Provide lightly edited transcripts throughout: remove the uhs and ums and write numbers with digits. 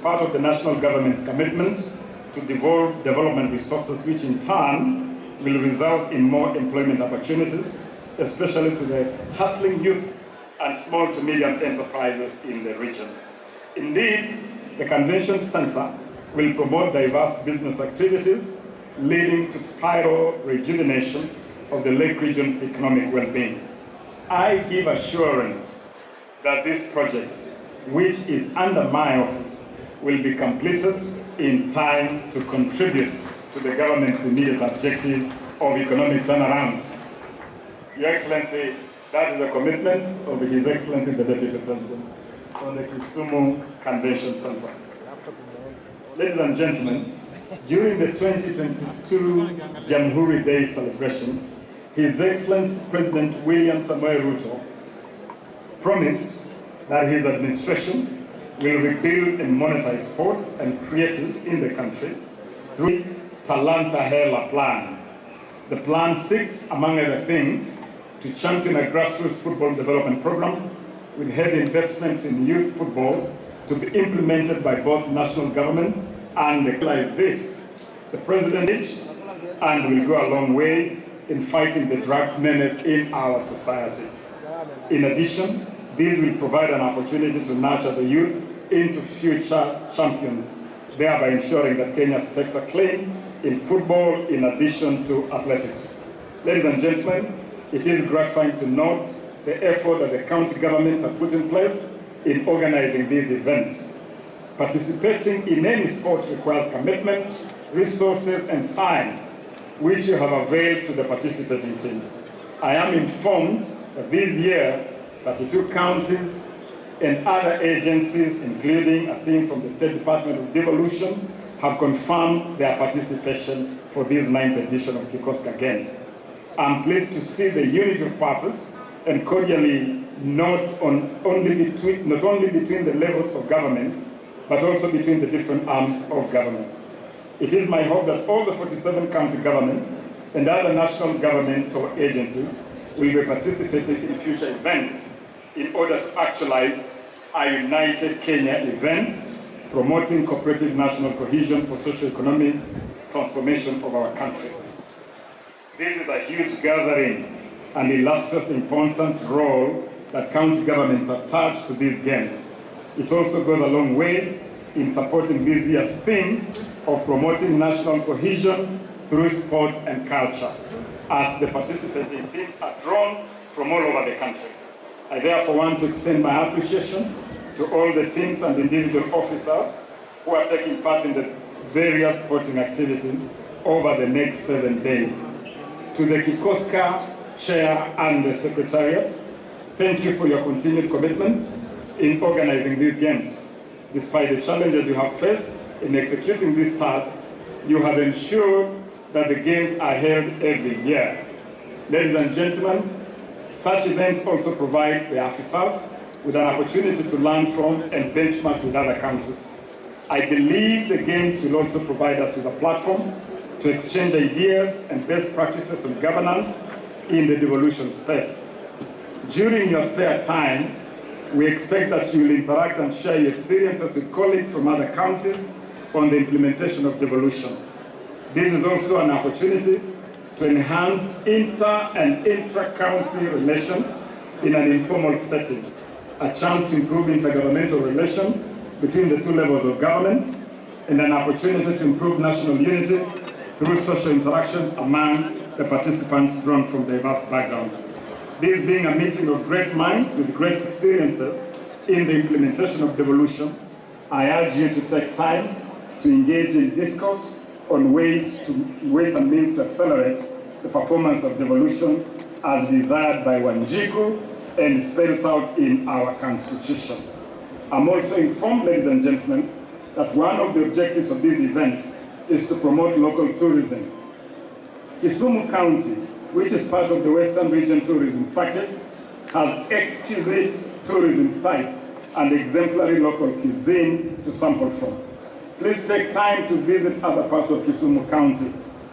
part of the national government's commitment to devolve development resources, which in turn will result in more employment opportunities, especially to the hustling youth and small to medium enterprises in the region. Indeed, the Convention Center will promote diverse business activities, leading to spiral rejuvenation of the Lake region's economic well-being. I give assurance that this project, which is under my office, will be completed in time to contribute to the government's immediate objective of economic turnaround. Your Excellency, that is a commitment of His Excellency the Deputy President on the KISUMU Convention Center. Ladies and gentlemen, during the 2022 Jamhuri Day celebrations, His Excellency President William Samoei Ruto promised that his administration will rebuild and monetize sports and creatives in the country through Talanta Hela Plan. The plan seeks, among other things, to champion a grassroots football development program with heavy investments in youth football to be implemented by both national government and this. The President is and will go a long way in fighting the drugs menace in our society. In addition, this will provide an opportunity to nurture the youth into future champions, thereby ensuring that Kenya stakes a claim in football in addition to athletics. Ladies and gentlemen, it is gratifying to note the effort that the county governments have put in place in organizing these events. Participating in any sport requires commitment, resources, and time, which you have availed to the participating teams. I am informed that this year, 32 counties and other agencies, including a team from the State Department of Devolution, have confirmed their participation for this 9th edition of KICOSCA Games. I'm pleased to see the unity of purpose and cordially not only between the levels of government, but also between the different arms of government. It is my hope that all the 47 county governments and other national governmental agencies will be participating in future events in order to actualize a United Kenya event promoting cooperative national cohesion for socio-economic transformation of our country. This is a huge gathering and illustrates the important role that county governments attach to these games. It also goes a long way in supporting this year's theme of promoting national cohesion through sports and culture, as the participating teams are drawn from all over the country. I therefore want to extend my appreciation to all the teams and individual officers who are taking part in the various sporting activities over the next 7 days. To the KICOSCA Chair and the Secretariat, thank you for your continued commitment in organizing these games. Despite the challenges you have faced in executing this task, you have ensured that the games are held every year. Ladies and gentlemen, such events also provide the officers with an opportunity to learn from and benchmark with other countries. I believe the games will also provide us with a platform to exchange ideas and best practices of governance in the devolution space. During your spare time, we expect that you will interact and share your experiences with colleagues from other counties on the implementation of devolution. This is also an opportunity to enhance inter- and intra-county relations in an informal setting, a chance to improve intergovernmental relations between the two levels of government, and an opportunity to improve national unity through social interaction among the participants drawn from diverse backgrounds. This being a meeting of great minds with great experiences in the implementation of devolution, I urge you to take time to engage in discourse on ways and means to accelerate the performance of devolution as desired by Wanjiku and spelled out in our Constitution. I'm also informed, ladies and gentlemen, that one of the objectives of this event is to promote local tourism. KISUMU County, which is part of the Western Region Tourism Circuit, has exquisite tourism sites and exemplary local cuisine to sample from. Please take time to visit other parts of KISUMU County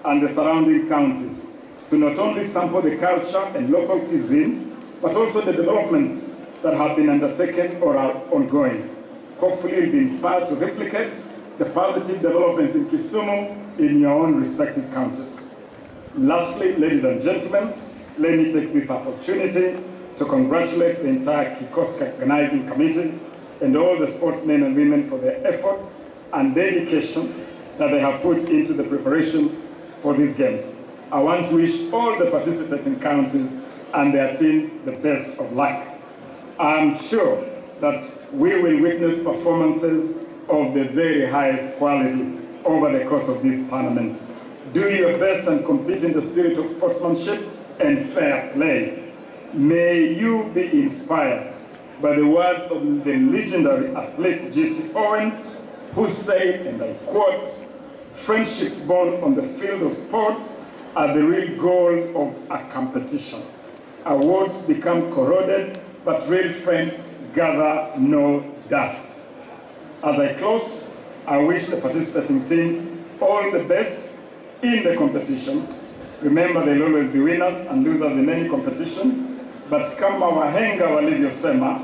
and the surrounding counties to not only sample the culture and local cuisine, but also the developments that have been undertaken or are ongoing. Hopefully you'll be inspired to replicate the positive developments in Kisumu in your own respective counties. Lastly, ladies and gentlemen, let me take this opportunity to congratulate the entire KICOSCA organizing committee and all the sportsmen and women for their efforts and dedication that they have put into the preparation for these games. I want to wish all the participating counties and their teams the best of luck. I'm sure that we will witness performances of the very highest quality over the course of this tournament. Do your best and compete in the spirit of sportsmanship and fair play. May you be inspired by the words of the legendary athlete J.C. Owens, who said, and I quote, "Friendships born on the field of sports are the real goal of a competition. Awards become corroded, but real friends gather no dust." As I close, I wish the participating teams all the best in the competitions. Remember, there will always be winners and losers in any competition, but kama wahenga walivyosema,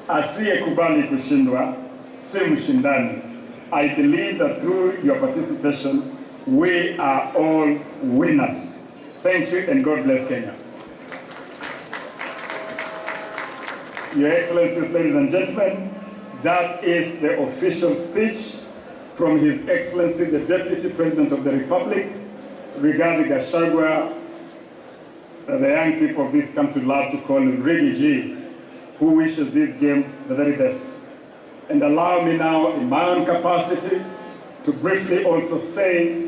asiyekubali kushindwa si mshindani. I believe that through your participation, we are all winners. Thank you and God bless Kenya. Your Excellencies, ladies and gentlemen, that is the official speech from His Excellency, the Deputy President of the Republic, Rigathi Gachagua, the young people of this country love to call him Riggy G, who wishes these games the very best. And allow me now, in my own capacity, to briefly also say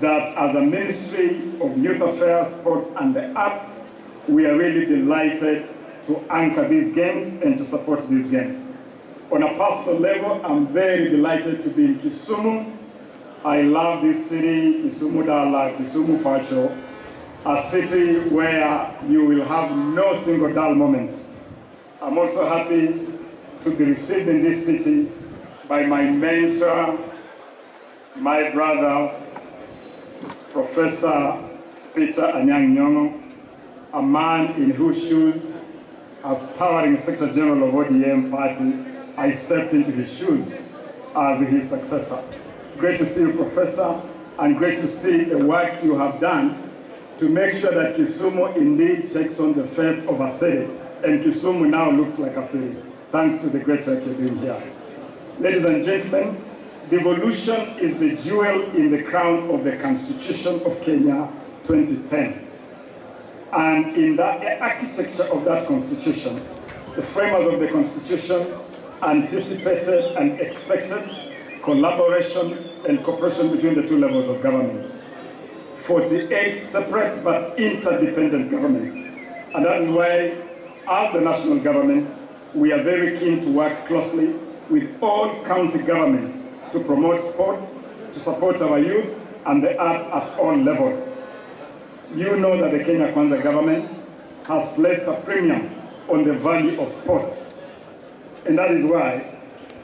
that as a Ministry of Youth Affairs, Sports and the Arts, we are really delighted to anchor these games and to support these games. On a personal level, I'm very delighted to be in Kisumu. I love this city, Kisumu Dala, Kisumu Pacho, a city where you will have no single dull moment. I'm also happy to be received in this city by my mentor, my brother, Professor Peter Anyang' Nyong'o, a man in whose shoes, as towering Secretary General of ODM party, I stepped into his shoes as his successor. Great to see you, Professor, and great to see the work you have done to make sure that Kisumu indeed takes on the face of a city, and Kisumu now looks like a city, thanks to the great work you're doing here. Ladies and gentlemen, devolution is the jewel in the crown of the Constitution of Kenya 2010. And in the architecture of that Constitution, the framers of the Constitution anticipated and expected collaboration and cooperation between the two levels of government. 48 separate but interdependent governments. And that is why, as the national government, we are very keen to work closely with all county governments to promote sports, to support our youth and the arts at all levels. You know that the Kenya Kwanza government has placed a premium on the value of sports. And that is why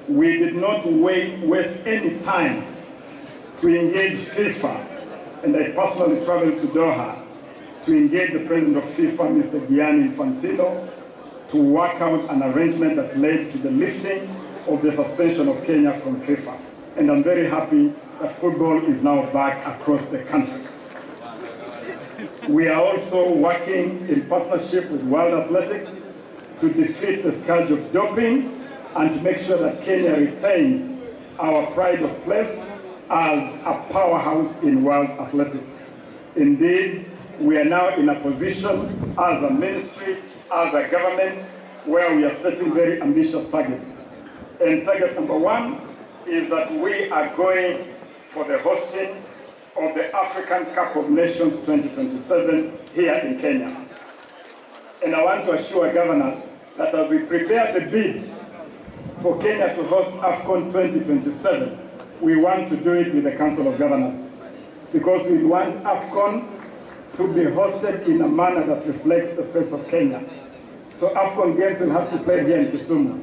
we did not waste any time to engage FIFA. And I personally traveled to Doha to engage the president of FIFA, Mr. Gianni Infantino, to work out an arrangement that led to the lifting of the suspension of Kenya from FIFA. And I'm very happy that football is now back across the country. We are also working in partnership with World Athletics to defeat the scourge of doping and to make sure that Kenya retains our pride of place as a powerhouse in world athletics. Indeed, we are now in a position as a ministry, as a government, where we are setting very ambitious targets. And target number one is that we are going for the hosting of the African Cup of Nations 2027 here in Kenya. And I want to assure governors that as we prepare the bid for Kenya to host AFCON 2027, we want to do it with the Council of Governors, because we want AFCON to be hosted in a manner that reflects the face of Kenya. So AFCON games will have to play here in Kisumu,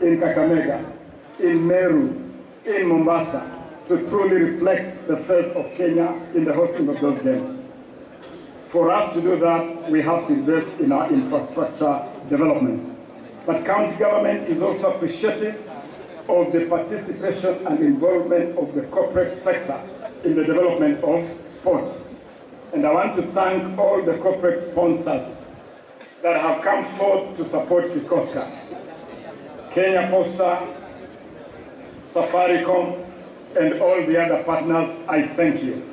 in Kakamega, in Meru, in Mombasa, to truly reflect the face of Kenya in the hosting of those games. For us to do that, we have to invest in our infrastructure development. But county government is also appreciative of the participation and involvement of the corporate sector in the development of sports. And I want to thank all the corporate sponsors that have come forth to support KICOSCA. Kenya Posta, Safaricom, and all the other partners, I thank you.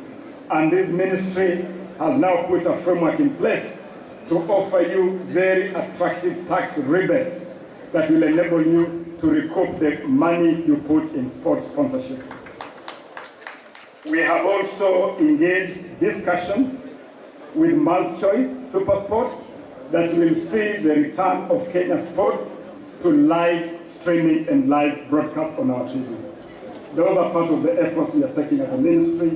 And this ministry has now put a framework in place to offer you very attractive tax rebates that will enable you to recoup the money you put in sports sponsorship. We have also engaged discussions with MultiChoice Supersport that will see the return of Kenya sports to live streaming and live broadcast on our TVs. Those are part of the efforts we are taking as a ministry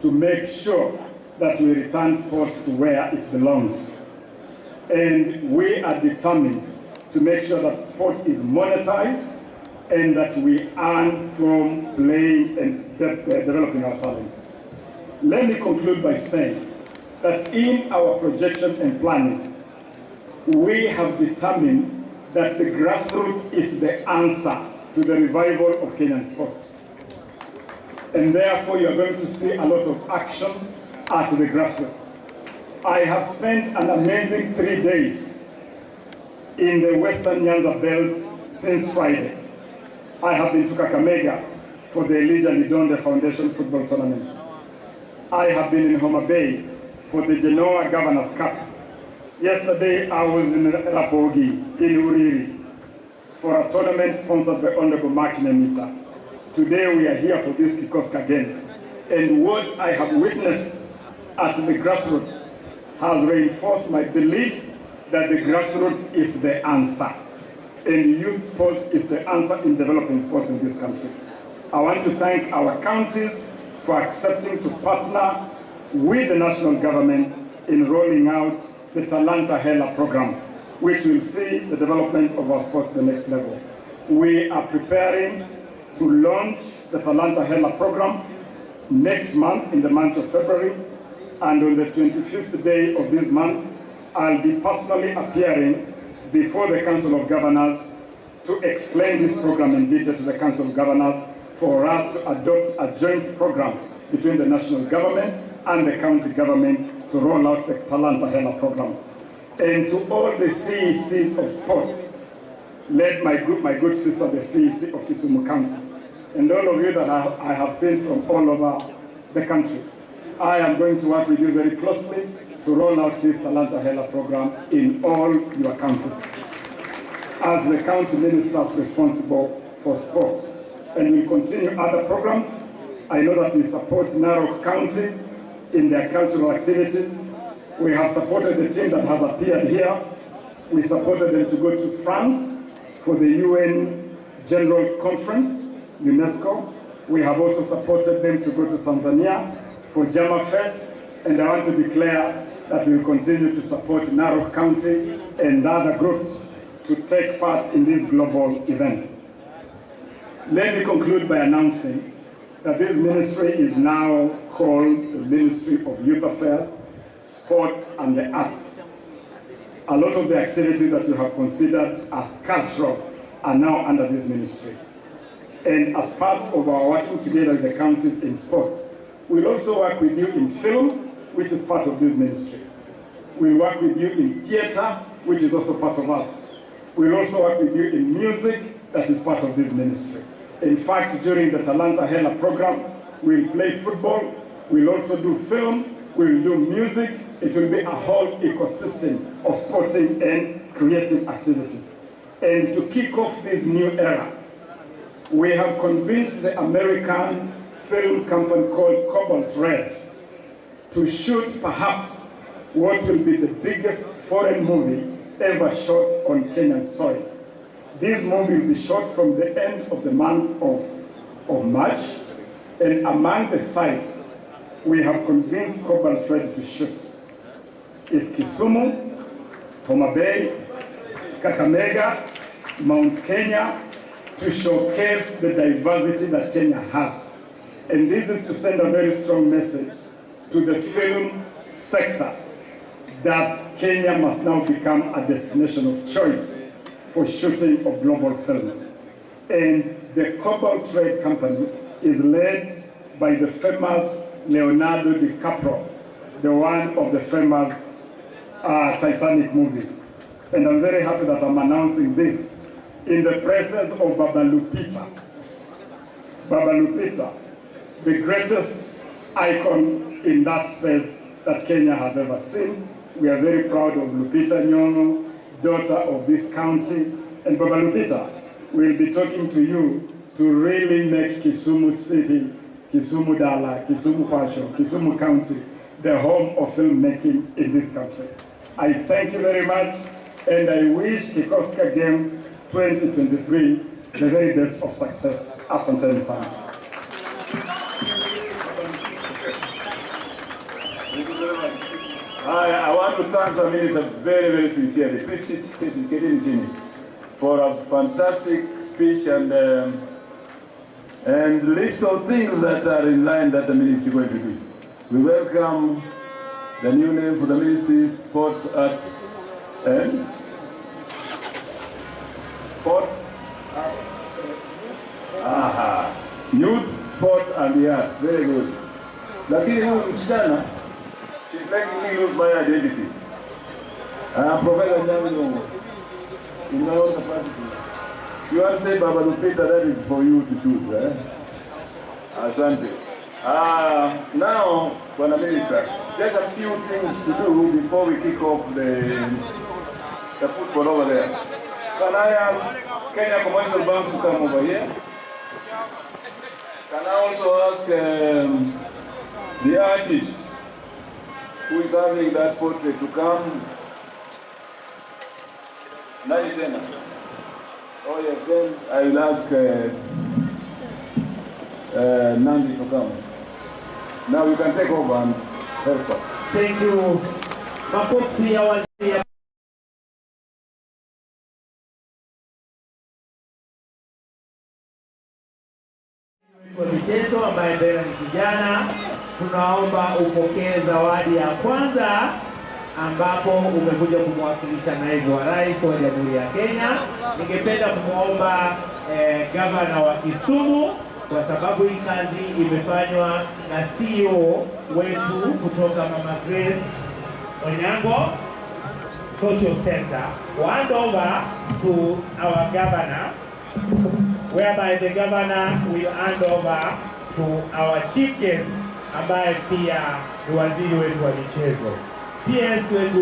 to make sure that we return sports to where it belongs. And we are determined to make sure that sports is monetized and that we earn from playing and developing our talent. Let me conclude by saying that in our projection and planning, we have determined that the grassroots is the answer to the revival of Kenyan sports. And therefore, you're going to see a lot of action at the grassroots. I have spent an amazing 3 days in the Western Nyanza belt since Friday. I have been to Kakamega for the Elijah Lidonde Foundation Football Tournament. I have been in Homa Bay for the Genoa Governors Cup. Yesterday, I was in Rapogi, in Uriri, for a tournament sponsored by Honorable Mark Nemita. Today, we are here for this KICOSCA Games. And what I have witnessed at the grassroots has reinforced my belief that the grassroots is the answer. And youth sports is the answer in developing sports in this country. I want to thank our counties for accepting to partner with the national government in rolling out the Talanta Hela program, which will see the development of our sports to the next level. We are preparing to launch the Talanta Hela program next month, in the month of February, and on the 25th day of this month, I'll be personally appearing before the Council of Governors to explain this program in detail to the Council of Governors for us to adopt a joint program between the national government and the county government to roll out the Talanta Hela program. And to all the CECs of sports, led my good sister, the CEC of KISUMU County, and all of you that I have seen from all over the country, I am going to work with you very closely to roll out this Talanta Hela program in all your counties as the county ministers responsible for sports. And we continue other programs. I know that we support Narok County in their cultural activities. We have supported the team that has appeared here. We supported them to go to France for the UN General Conference, UNESCO. We have also supported them to go to Tanzania for Jama Fest. And I want to declare that we will continue to support Narok County and other groups to take part in these global events. Let me conclude by announcing that this ministry is now called the Ministry of Youth Affairs, Sports and the Arts. A lot of the activities that you have considered as cultural are now under this ministry. And as part of our working together with the counties in sports, we'll also work with you in film, which is part of this ministry. We'll work with you in theater, which is also part of us. We'll also work with you in music, that is part of this ministry. In fact, during the Talanta Hela program, we'll play football, we'll also do film, we'll do music. It will be a whole ecosystem of sporting and creative activities. And to kick off this new era, we have convinced the American film company called Cobalt Red to shoot perhaps what will be the biggest foreign movie ever shot on Kenyan soil. This movie will be shot from the end of the month of March, and among the sites we have convinced Cobalt Red to shoot is KISUMU, Homa Bay, Kakamega, Mount Kenya, to showcase the diversity that Kenya has. And this is to send a very strong message to the film sector that Kenya must now become a destination of choice for shooting of global films. and the Cobalt Trade Company is led by the famous Leonardo DiCaprio, the one of the famous Titanic movie. And I'm very happy that I'm announcing this in the presence of Baba Lupita. Baba Lupita, the greatest icon in that space that Kenya has ever seen. We are very proud of Lupita Nyong'o, daughter of this county. And Baba Lupita will be talking to you to really make Kisumu City, Kisumu Dala, Kisumu Pasho, Kisumu County, the home of filmmaking in this country. I thank you very much, and I wish KICOSCA Games 2023 the very best of success. Asante sana. I want to thank the minister very, very sincerely. Please sit, for a fantastic speech and list of things that are in line that the minister is going to do. We welcome the new name for the ministry, Sports, Arts, and Sports. Youth, Sports, and the Arts. Very good. Lakini huyu msichana, she's making me lose my identity. Professor Nyang'o, in my own capacity. You want to say Baba Lupita, that is for you to choose, eh? Asante. Now, Bwana Minister, just a few things to do before we kick off the football over there. Can I ask Kenya Commercial Bank to come over here? Can I also ask the artist who is having that portrait to come? Oh yes, then I will ask Nandi to come. Now you can take over and help us. Thank you. Makofi ya waziri kwa vitendo ambaye mbele ni kijana, tunaomba upokee zawadi ya kwanza ambapo umekuja kumwakilisha naibu wa rais wa Jamhuri ya Kenya. Ningependa kumwomba gavana wa Kisumu, kwa sababu hii kazi imefanywa na CEO wetu kutoka Mama Grace Onyango Social Center, to hand over to our governor, whereby the governor will hand over to our chief guest ambaye pia ni waziri wetu wa michezo. PS wetu